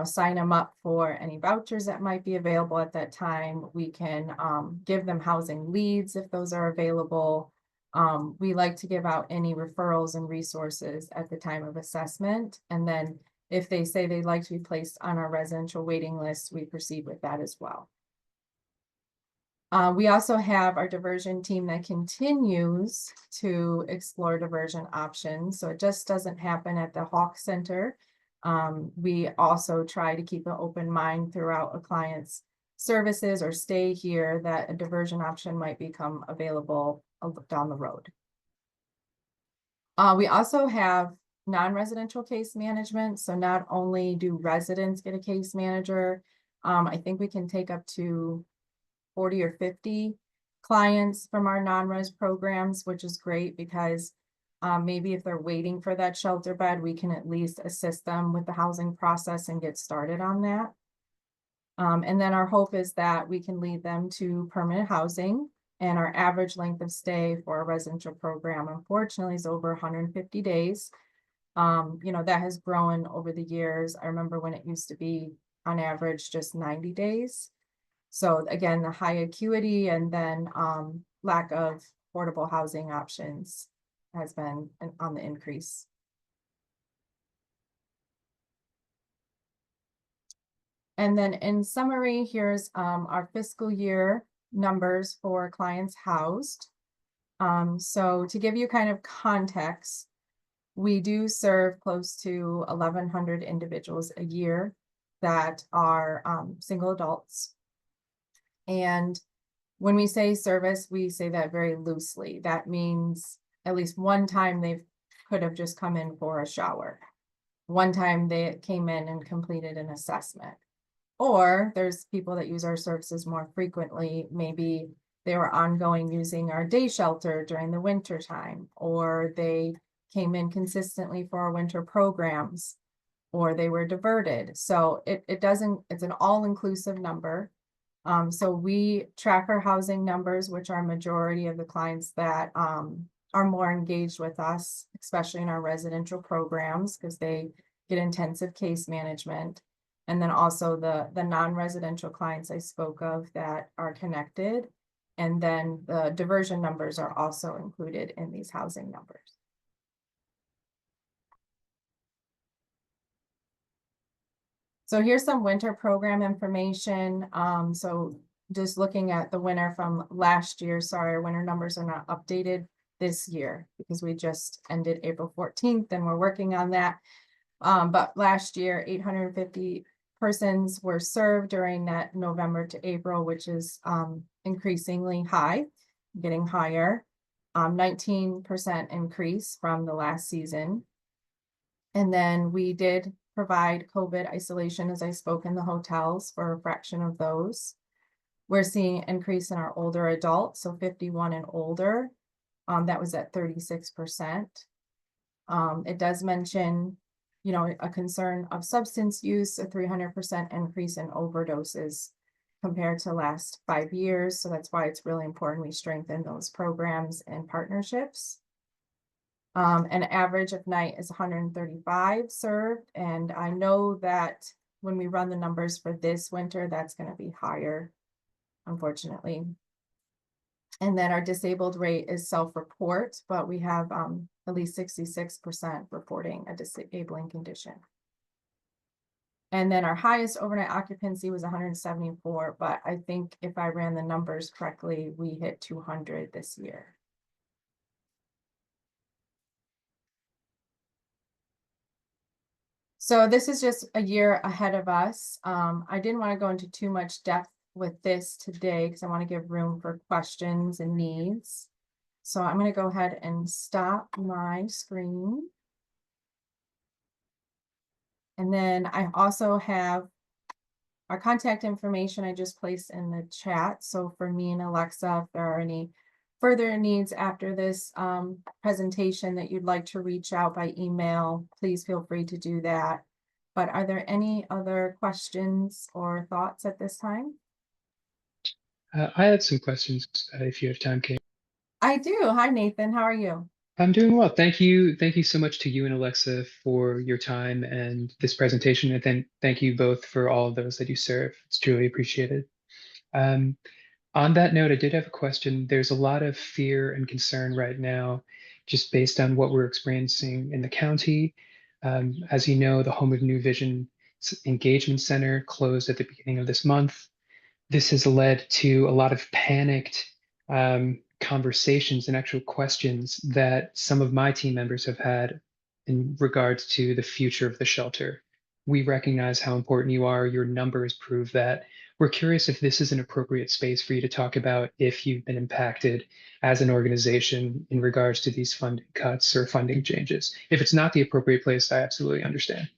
sign them up for any vouchers that might be available at that time. We can give them housing leads if those are available. We like to give out any referrals and resources at the time of assessment. And then if they say they'd like to be placed on our residential waiting list, we proceed with that as well. We also have our diversion team that continues to explore diversion options. So it just doesn't happen at the Hawk Center. We also try to keep an open mind throughout a client's services or stay here that a diversion option might become available down the road. We also have non-residential case management. So not only do residents get a case manager, I think we can take up to 40 or 50 clients from our non-res programs, which is great because maybe if they're waiting for that shelter bed, we can at least assist them with the housing process and get started on that. And then our hope is that we can lead them to permanent housing, and our average length of stay for a residential program, unfortunately, is over 150 days. That has grown over the years. I remember when it used to be on average just 90 days. So again, the high acuity and then lack of affordable housing options has been on the increase. And then in summary, here's our fiscal year numbers for clients housed. So to give you kind of context, we do serve close to 1,100 individuals a year that are single adults. And when we say service, we say that very loosely. That means at least one time they could have just come in for a shower. One time they came in and completed an assessment. Or there's people that use our services more frequently. Maybe they were ongoing using our day shelter during the winter time, or they came in consistently for our winter programs, or they were diverted. So it's an all-inclusive number. So we track our housing numbers, which are a majority of the clients that are more engaged with us, especially in our residential programs, because they get intensive case management. And then also the non-residential clients I spoke of that are connected. And then the diversion numbers are also included in these housing numbers. So here's some winter program information. So just looking at the winter from last year, sorry, our winter numbers are not updated this year because we just ended April 14th and we're working on that. But last year, 850 persons were served during that November to April, which is increasingly high, getting higher, 19% increase from the last season. And then we did provide COVID isolation, as I spoke, in the hotels for a fraction of those. We're seeing an increase in our older adults, so 51 and older. That was at 36%. It does mention, a concern of substance use, a 300% increase in overdoses compared to last 5 years. So that's why it's really important we strengthen those programs and partnerships. An average of night is 135 served. And I know that when we run the numbers for this winter, that's going to be higher, unfortunately. And then our disabled rate is self-report, but we have at least 66% reporting a disabling condition. And then our highest overnight occupancy was 174, but I think if I ran the numbers correctly, we hit 200 this year. So this is just a year ahead of us. I didn't want to go into too much depth with this today because I want to give room for questions and needs. So I'm going to go ahead and stop my screen. And then I also have our contact information I just placed in the chat. So for me and Alexa, if there are any further needs after this presentation that you'd like to reach out by email, please feel free to do that. But are there any other questions or thoughts at this time? I had some questions if you have time, Kate. I do. Hi, Nathan. How are you? I'm doing well. Thank you. Thank you so much to you and Alexa for your time and this presentation. And then thank you both for all of those that you serve. It's truly appreciated. On that note, I did have a question. There's a lot of fear and concern right now, just based on what we're experiencing in the county. As you know, the Home of New Vision Engagement Center closed at the beginning of this month. This has led to a lot of panicked conversations and actual questions that some of my team members have had in regards to the future of the shelter. We recognize how important you are. Your numbers prove that. We're curious if this is an appropriate space for you to talk about if you've been impacted as an organization in regards to these funding cuts or funding changes. If it's not the appropriate place, I absolutely understand.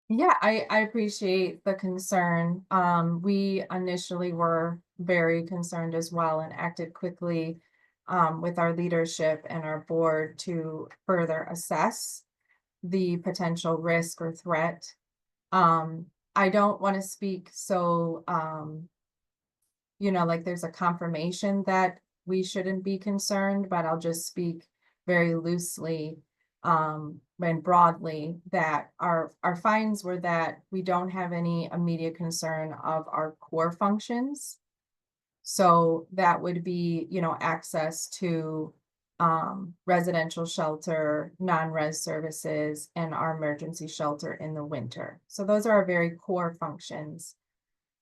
Yeah, I appreciate the concern. We initially were very concerned as well and acted quickly with our leadership and our board to further assess the potential risk or threat. I don't want to speak so, like there's a confirmation that we shouldn't be concerned, but I'll just speak very loosely and broadly that our finds were that we don't have any immediate concern of our core functions. So that would be, access to residential shelter, non-res services, and our emergency shelter in the winter. So those are our very core functions.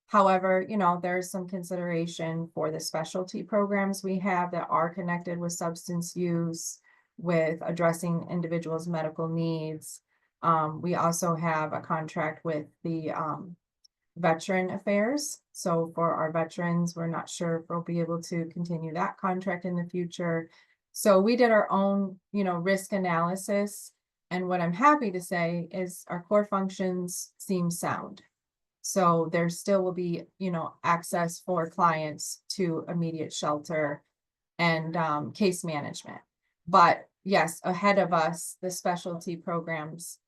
However, there's some consideration for the specialty programs we have that are connected with substance use, with addressing individuals' medical needs. We also have a contract with the Veteran Affairs. So for our veterans, we're not sure if we'll be able to continue that contract in the future. So we did our own, risk analysis. And what I'm happy to say is our core functions seem sound. So there still will be, access for clients to immediate shelter and case management. But yes, ahead of us, the specialty programs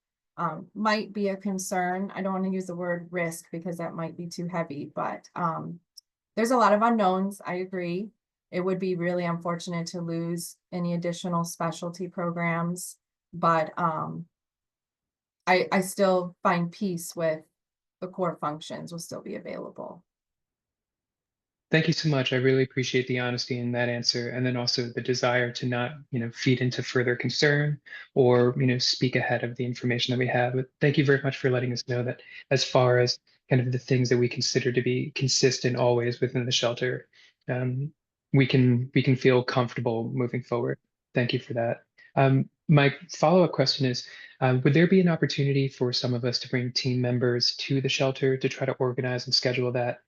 might be a concern. I don't want to use the word risk because that might be too heavy, but there's a lot of unknowns. I agree. It would be really unfortunate to lose any additional specialty programs, but I still find peace with the core functions will still be available. Thank you so much. I really appreciate the honesty in that answer, and then also the desire to not, feed into further concern or, speak ahead of the information that we have. But thank you very much for letting us know that as far as kind of the things that we consider to be consistent always within the shelter, we can feel comfortable moving forward. Thank you for that. My follow-up question is, would there be an opportunity for some of us to bring team members to the shelter to try to organize and schedule that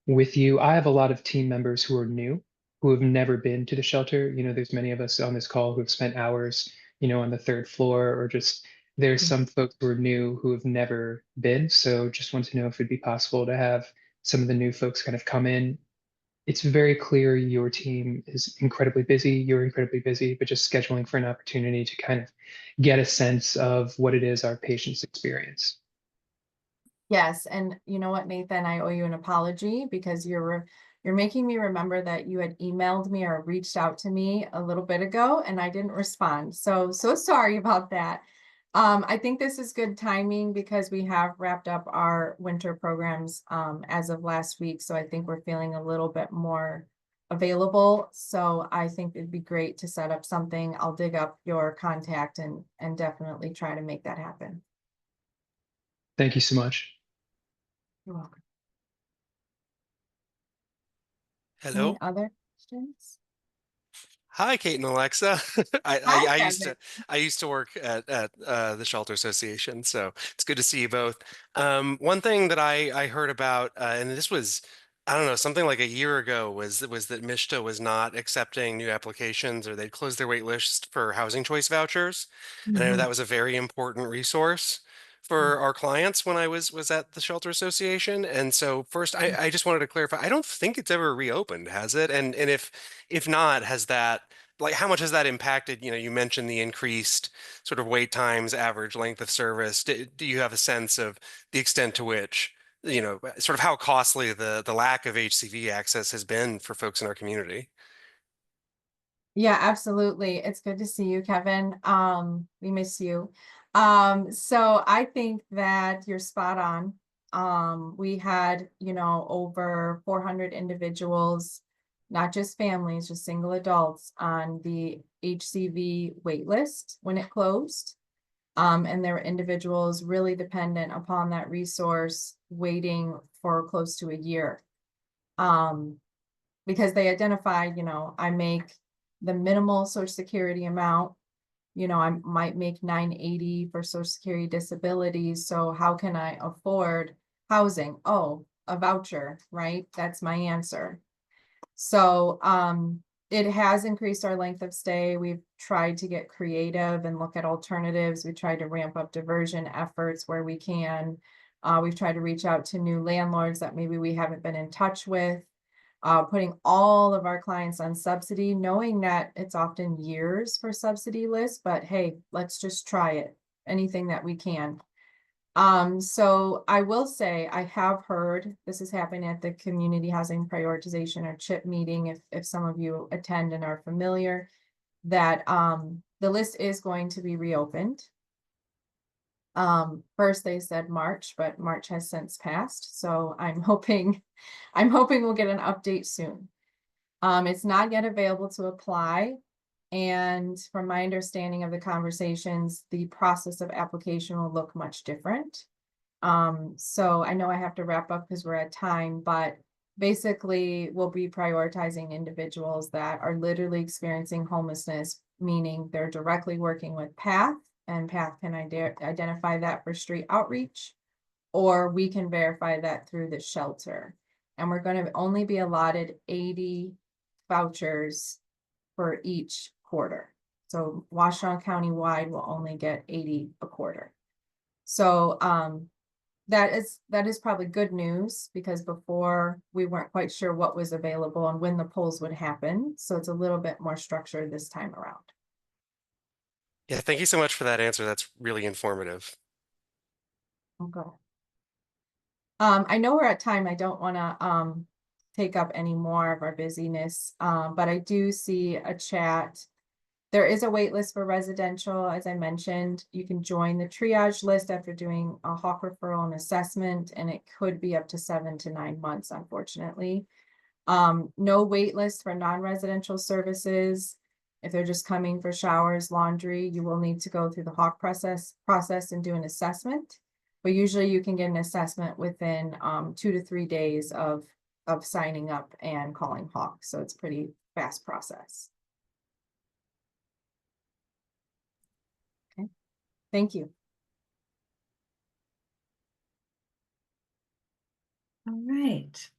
with you? I have a lot of team members who are new, who have never been to the shelter. There's many of us on this call who have spent hours, on the third floor, or just there's some folks who are new who have never been. So just want to know if it'd be possible to have some of the new folks kind of come in. It's very clear your team is incredibly busy, you're incredibly busy, but just scheduling for an opportunity to kind of get a sense of what it is our patients experience. Yes, and you know what, Nathan, I owe you an apology because you're making me remember that you had emailed me or reached out to me a little bit ago and I didn't respond. So sorry about that. I think this is good timing because we have wrapped up our winter programs as of last week. So I think we're feeling a little bit more available. So I think it'd be great to set up something. I'll dig up your contact and definitely try to make that happen. Thank you so much. You're welcome. Hello. Any other questions? Hi, Kate and Alexa. I Hi, used to work at the Shelter Association, so it's good to see you both. One thing that I heard about, and this was I don't know, something like a year ago was that Mishta was not accepting new applications, or they'd closed their wait list for housing choice vouchers. And I know that was a very important resource for our clients when I was at the Shelter Association. And so first, I just wanted to clarify, I don't think it's ever reopened, has it? And if not, has that, like, how much has that impacted? You know, you mentioned the increased sort of wait times, average length of service. Do you have a sense of the extent to which, you know, sort of how costly the lack of HCV access has been for folks in our community? Yeah, absolutely. It's good to see you, Kevin. We miss you. So I think that you're spot on. We had, over 400 individuals, not just families, just single adults on the HCV wait list when it closed. And there were individuals really dependent upon that resource waiting for close to a year. Because they identified, I make the minimal Social Security amount. I might make $980 for Social Security disability. So how can I afford housing? Oh, a voucher, right? That's my answer. So it has increased our length of stay. We've tried to get creative and look at alternatives. We tried to ramp up diversion efforts where we can. We've tried to reach out to new landlords that maybe we haven't been in touch with. Putting all of our clients on subsidy, knowing that it's often years for subsidy lists, but hey, let's just try it, anything that we can. So I will say I have heard this is happening at the Community Housing Prioritization or CHIP meeting, if some of you attend and are familiar, that the list is going to be reopened. First they said March, but March has since passed. So I'm hoping we'll get an update soon. It's not yet available to apply. And from my understanding of the conversations, the process of application will look much different. So I know I have to wrap up because we're at time, but basically we'll be prioritizing individuals that are literally experiencing homelessness, meaning they're directly working with PATH, and PATH can identify that for street outreach, or we can verify that through the shelter. And we're going to only be allotted 80 vouchers for each quarter. So Washtenaw County wide will only get 80 a quarter. So that is probably good news, because before we weren't quite sure what was available and when the polls would happen. So it's a little bit more structured this time around. Yeah, thank you so much for that answer. That's really informative. Okay. I know we're at time. I don't want to take up any more of our busyness, but I do see a chat. There is a wait list for residential, as I mentioned. You can join the triage list after doing a HAWK referral and assessment, and it could be up to 7 to 9 months, unfortunately. No wait list for non-residential services. If they're just coming for showers, laundry, you will need to go through the HAWK process and do an assessment. But usually you can get an assessment within 2 to 3 days of signing up and calling HAWK. So it's a pretty fast process. Okay, thank you. All right.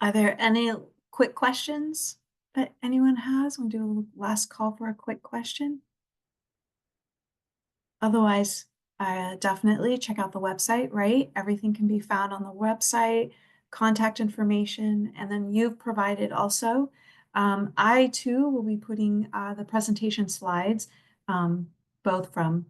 Are there any quick questions that anyone has? We'll do a last call for a quick question. Otherwise, definitely check out the website, right? Everything can be found on the website, contact information, and then you've provided also. I too will be putting the presentation slides, both from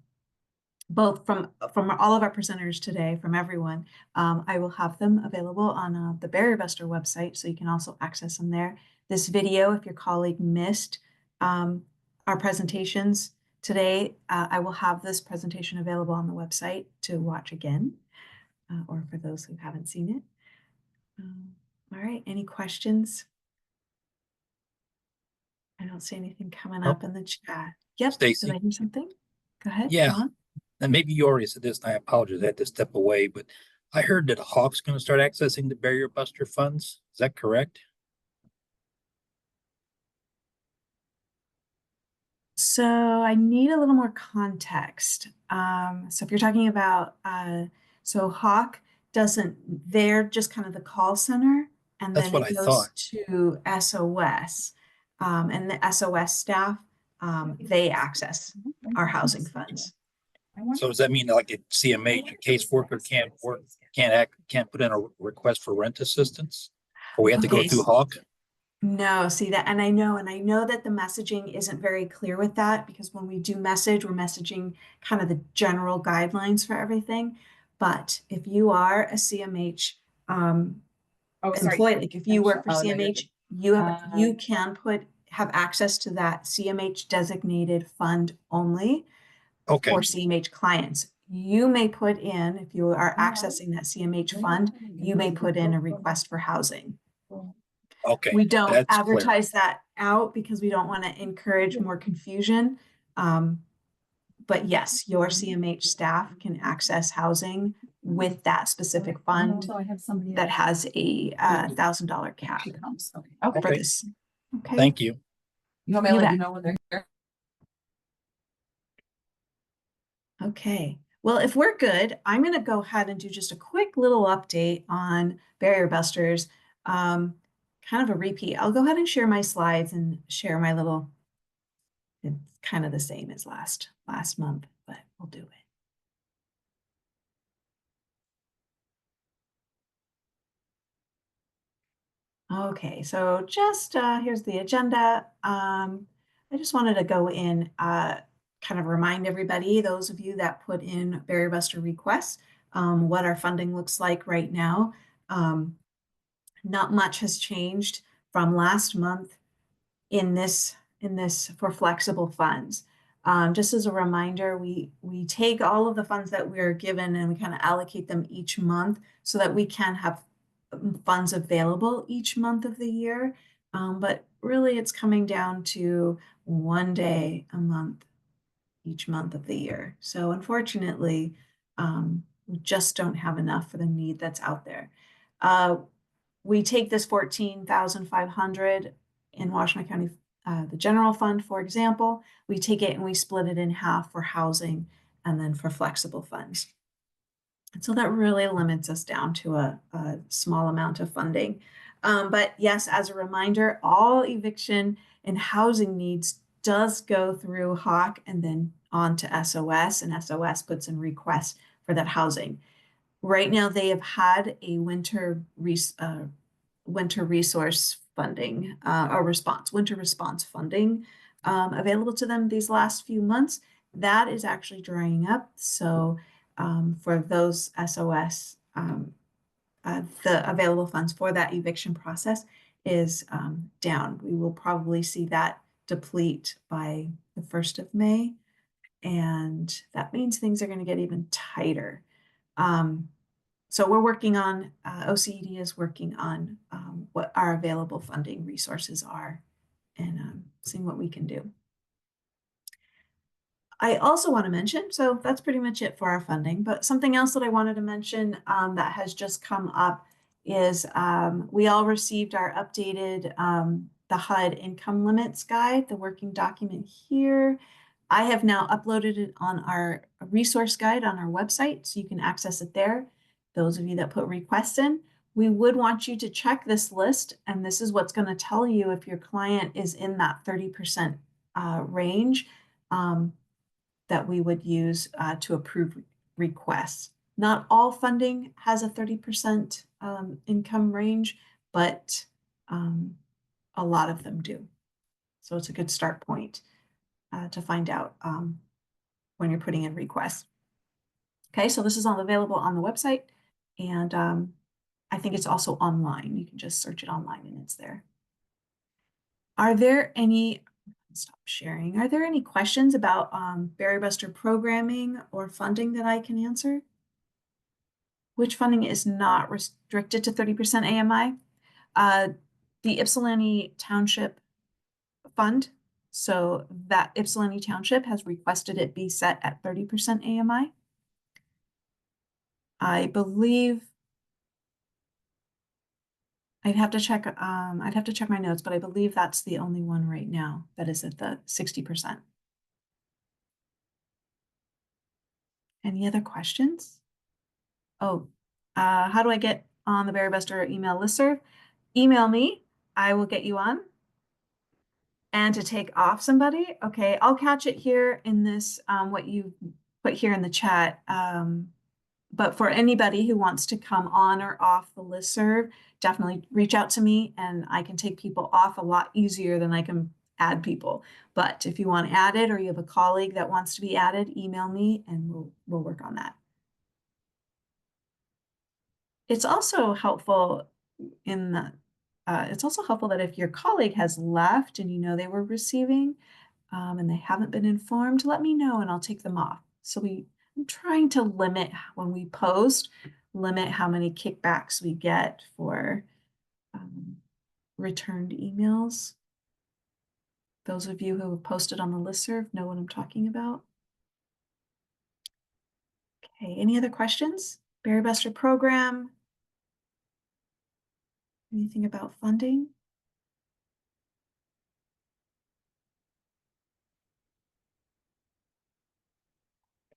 all of our presenters today, from everyone. I will have them available on the Barrier Buster website, so you can also access them there. This video, if your colleague missed our presentations today, I will have this presentation available on the website to watch again, or for those who haven't seen it. All right, any questions? I don't see anything coming up in the chat. Yep, Stacy? did I hear something? Go ahead, Yeah. Ron. And maybe you already said this, and I apologize, I had to step away, but I heard that HAWK's going to start accessing the Barrier Buster funds. Is that correct? So I need a little more context. So if you're talking about, so HAWK doesn't, they're just kind of the call center, and That's then what it I goes thought. to SOS. And the SOS staff, they access our housing funds. So does that mean like a CMH, a caseworker can't put in a request for rent assistance? Or we have to go Okay, through Hawk? No, see that, and I know that the messaging isn't very clear with that, because when we do message, we're messaging kind of the general guidelines for everything. But if you are a CMH employee, like if you work for CMH, you can have access to that CMH designated fund only Okay, for CMH clients. You may put in, if you are accessing that CMH fund, you may put in a request for housing. okay. We don't That's clear. advertise that out because we don't want to encourage more confusion. But yes, your CMH staff can access housing with that specific fund that has a $1,000 cap for Okay. this. Okay. Thank you. You want me to let you know when they're here? Okay. Well, if we're good, I'm going to go ahead and do just a quick little update on Barrier Busters. Kind of a repeat. I'll go ahead and share my slides and share my little, it's kind of the same as last month, but we'll do it. Okay, so just here's the agenda. I just wanted to go in, kind of remind everybody, those of you that put in Barrier Buster requests, what our funding looks like right now. Not much has changed from last month in this for flexible funds. Just as a reminder, we take all of the funds that we're given and we kind of allocate them each month so that we can have funds available each month of the year. But really it's coming down to one day a month, each month of the year. So unfortunately, we just don't have enough for the need that's out there. We take this 14,500 in Washtenaw County, the general fund, for example, we take it and we split it in half for housing and then for flexible funds. And so that really limits us down to a small amount of funding. But yes, as a reminder, all eviction and housing needs does go through Hawk and then on to SOS, and SOS puts in requests for that housing. Right now, they have had a winter resource funding winter response funding available to them these last few months. That is actually drying up. So for those SOS, the available funds for that eviction process is down. We will probably see that deplete by the 1st of May. And that means things are going to get even tighter. So we're working on, OCED is working on what our available funding resources are and seeing what we can do. I also want to mention, so that's pretty much it for our funding, but something else that I wanted to mention that has just come up is we all received our updated the HUD income limits guide, the working document here. I have now uploaded it on our resource guide on our website, so you can access it there. Those of you that put requests in, we would want you to check this list, and this is what's going to tell you if your client is in that 30% range that we would use to approve requests. Not all funding has a 30% income range, but a lot of them do. So it's a good start point to find out when you're putting in requests. Okay, so this is all available on the website, and I think it's also online. You can just search it online and it's there. Are there any, stop sharing. Are there any questions about Barrier Buster programming or funding that I can answer? Which funding is not restricted to 30% AMI? The Ypsilanti Township Fund. So that Ypsilanti Township has requested it be set at 30% AMI. I believe I'd have to check my notes, but I believe that's the only one right now that is at the 60%. Any other questions? Oh, How do I get on the Berry Buster email listserv? Email me, I will get you on. And to take off somebody, okay, I'll catch it here in this, what you put here in the chat. But for anybody who wants to come on or off the listserv, definitely reach out to me and I can take people off a lot easier than I can add people. But if you want added or you have a colleague that wants to be added, email me and we'll work on that. It's also helpful in the, it's also helpful that if your colleague has left and you know they were receiving and they haven't been informed, let me know and I'll take them off. So I'm trying to limit when we post, limit how many kickbacks we get for returned emails. Those of you who have posted on the listserv know what I'm talking about. Okay, any other questions? Berry Buster program? Anything about funding?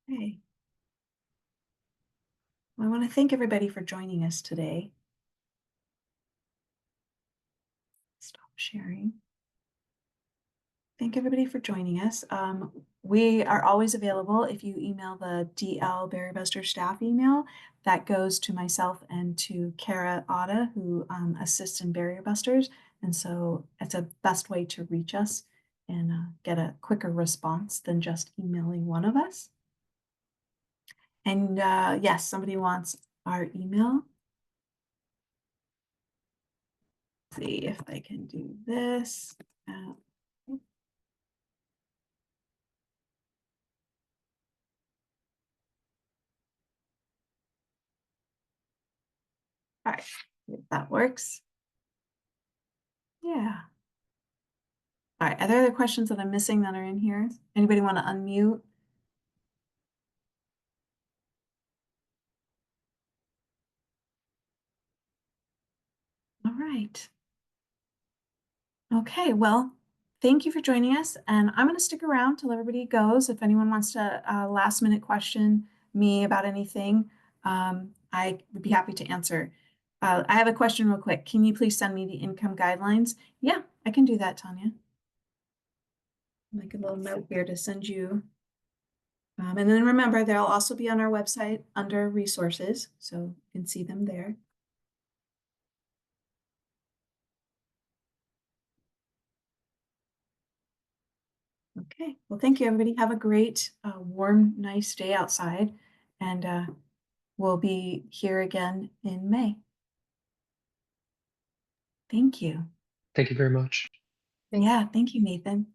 Okay. Well, I want to thank everybody for joining us today. Stop sharing. Thank everybody for joining us. We are always available if you email the DL Berry Buster staff email. That goes to myself and to Kara Otta, who assists in Berry Busters. And so it's a best way to reach us and get a quicker response than just emailing one of us. And yes, somebody wants our email. Let's see if I can do this. All right, if that works. Yeah. All right, are there other questions that I'm missing that are in here? Anybody want to unmute? All right. Okay, well, thank you for joining us. And I'm going to stick around till everybody goes. If anyone wants to last minute question me about anything, I would be happy to answer. I have a question real quick. Can you please send me the income guidelines? Yeah, I can do that, Tanya. Make a little note here to send you. And then remember, they'll also be on our website under resources, so you can see them there. Okay, well, thank you, everybody. Have a great, warm, nice day outside, and we'll be here again in May. Thank you. Thank you very much. Yeah, thank you, Nathan.